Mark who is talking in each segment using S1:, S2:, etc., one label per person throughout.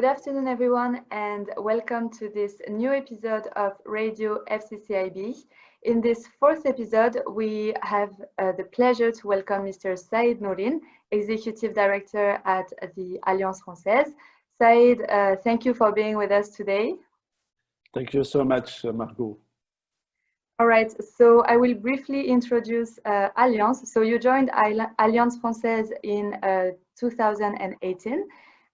S1: Good afternoon, everyone, and welcome to this new episode of Radio FCCIB. In this fourth episode, we have the pleasure to welcome Mr. Saïd Nourine, Executive Director at the Alliance Française. Saïd, thank you for being with us today.
S2: Thank you so much, Margot.
S1: All right, so I will briefly introduce Alliance. So you joined Alliance Française in 2018.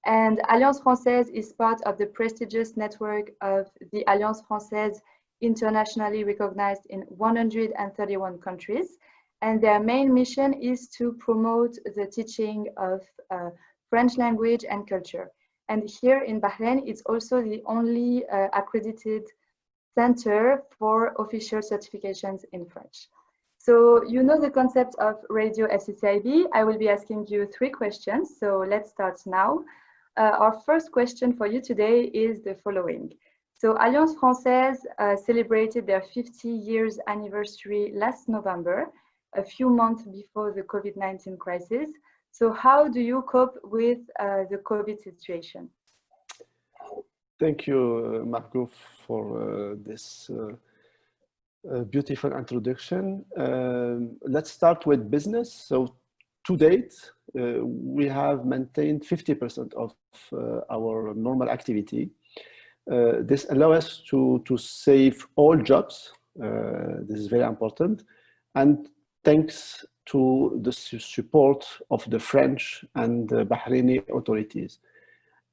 S1: And Alliance Française is part of the prestigious network of the Alliance Française, internationally recognized in 131 countries. And their main mission is to promote the teaching of French language and culture. And here in Bahrain, it's also the only accredited center for official certifications in French. So you know the concept of Radio FCCIB. I will be asking you 3 questions. So let's start now. Our first question for you today is the following. So Alliance Française celebrated their 50 years anniversary last November, a few months before the COVID-19 crisis. So how do you cope with the COVID situation?
S2: Thank you, Margot, for this beautiful introduction. Let's start with business. So to date, we have maintained 50% of our normal activity. This allows us to save all jobs. This is very important. And thanks to the support of the French and the Bahraini authorities.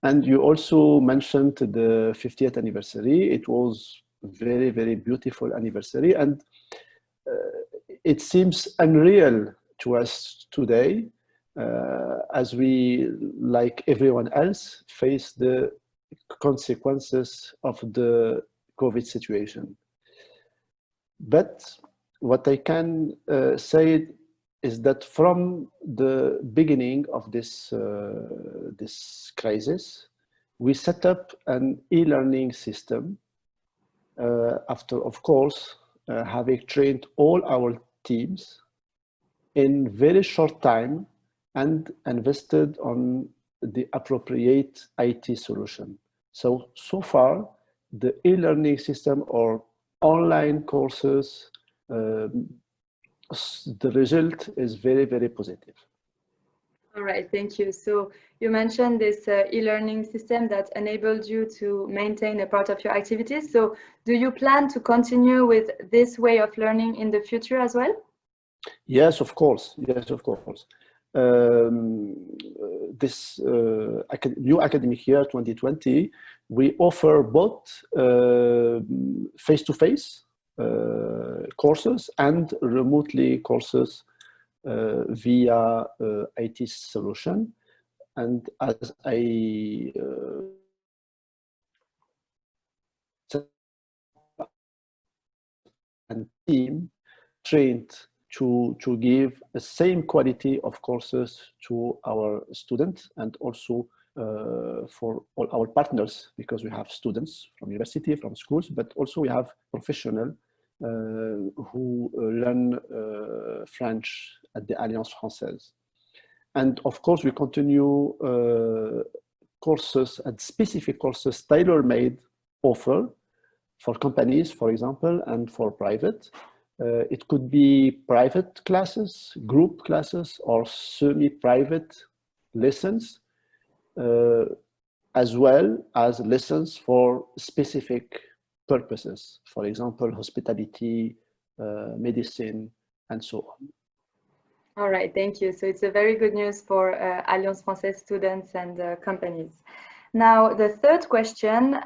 S2: And you also mentioned the 50th anniversary. It was very, very beautiful anniversary. And it seems unreal to us today, as we, like everyone else, face the consequences of the COVID situation. But what I can say is that from the beginning of this crisis, we set up an e-learning system after, of course, having trained all our teams in very short time and invested on the appropriate IT solution. So far, the e-learning system or online courses, the result is very, very positive.
S1: All right, thank you. So you mentioned this e-learning system that enabled you to maintain a part of your activities. So do you plan to continue with this way of learning in the future as well?
S2: Yes, of course. Yes, of course. This new academic year, 2020, we offer both face-to-face courses and remotely courses via IT solution. And as I and team trained to give the same quality of courses to our students and also for all our partners, because we have students from university, from schools, but also we have professionals who learn French at the Alliance Française. And of course, we continue courses and specific courses, tailor-made offer for companies, for example, and for private. It could be private classes, group classes, or semi-private lessons, as well as lessons for specific purposes, for example, hospitality, medicine, and so on.
S1: All right, thank you. So it's a very good news for Alliance Française students and companies. Now, the third question,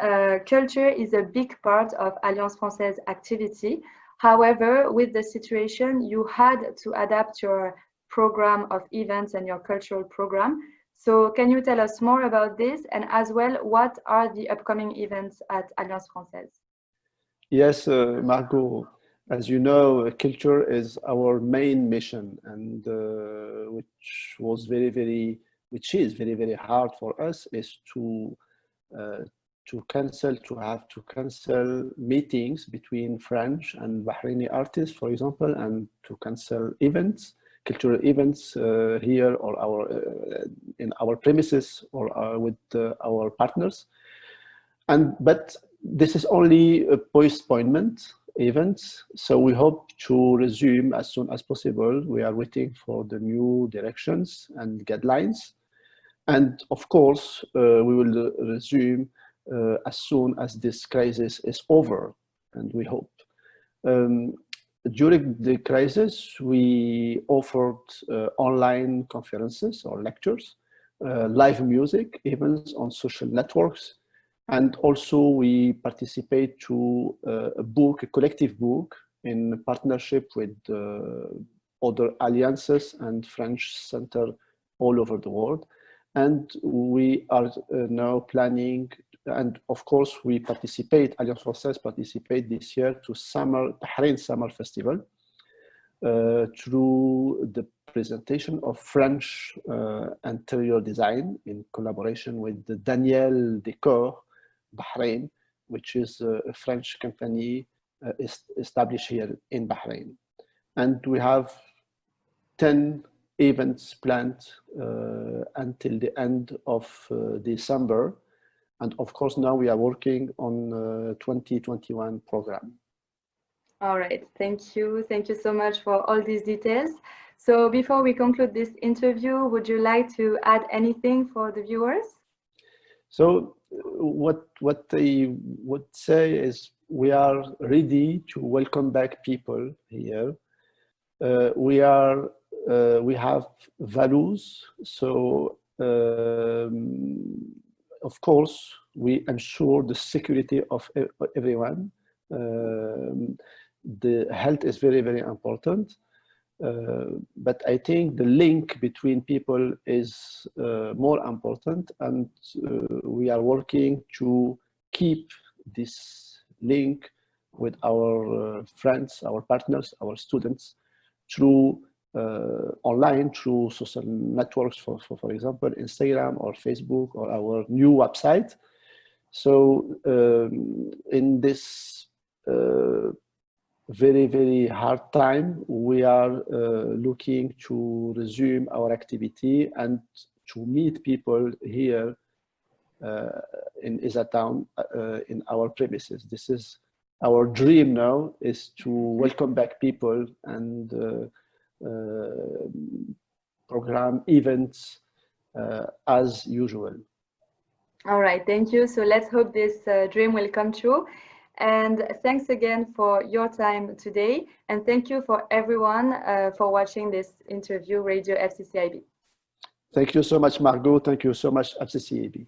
S1: culture is a big part of Alliance Française activity. However, with the situation, you had to adapt your program of events and your cultural program. So can you tell us more about this? And as well, what are the upcoming events at Alliance Française?
S2: Yes, Margot, as you know, culture is our main mission, and which is very, very hard for us, is to have to cancel meetings between French and Bahraini artists, for example, and to cancel events cultural events here or in our premises or with our partners. But this is only a postponement event, so we hope to resume as soon as possible. We are waiting for the new directions and guidelines. And of course, we will resume as soon as this crisis is over, and we hope. During the crisis, we offered online conferences or lectures, live music, events on social networks, and also we participate to a collective book in partnership with other alliances and French center all over the world. And we are now planning, and of course we participate, Alliance Française participate this year to Bahrain Summer Festival through the presentation of French interior design in collaboration with the Daniel Decor Bahrain, which is a French company established here in Bahrain. And we have 10 events planned until the end of December. And of course, now we are working on 2021 program.
S1: All right, thank you. Thank you so much for all these details. So before we conclude this interview, would you like to add anything for the viewers?
S2: So what I would say is we are ready to welcome back people here. We have values, so of course we ensure the security of everyone. The health is very, very important, but I think the link between people is more important, and we are working to keep this link with our friends, our partners, our students through online, through social networks, for example, Instagram or Facebook or our new website. So in this very, very hard time, we are looking to resume our activity and to meet people here in Isatown in our premises. This is our dream now, is to welcome back people and program events as usual.
S1: All right, thank you. So let's hope this dream will come true. And thanks again for your time today. And thank you for everyone for watching this interview, Radio FCCIB.
S2: Thank you so much, Margot. Thank you so much, FCCIB.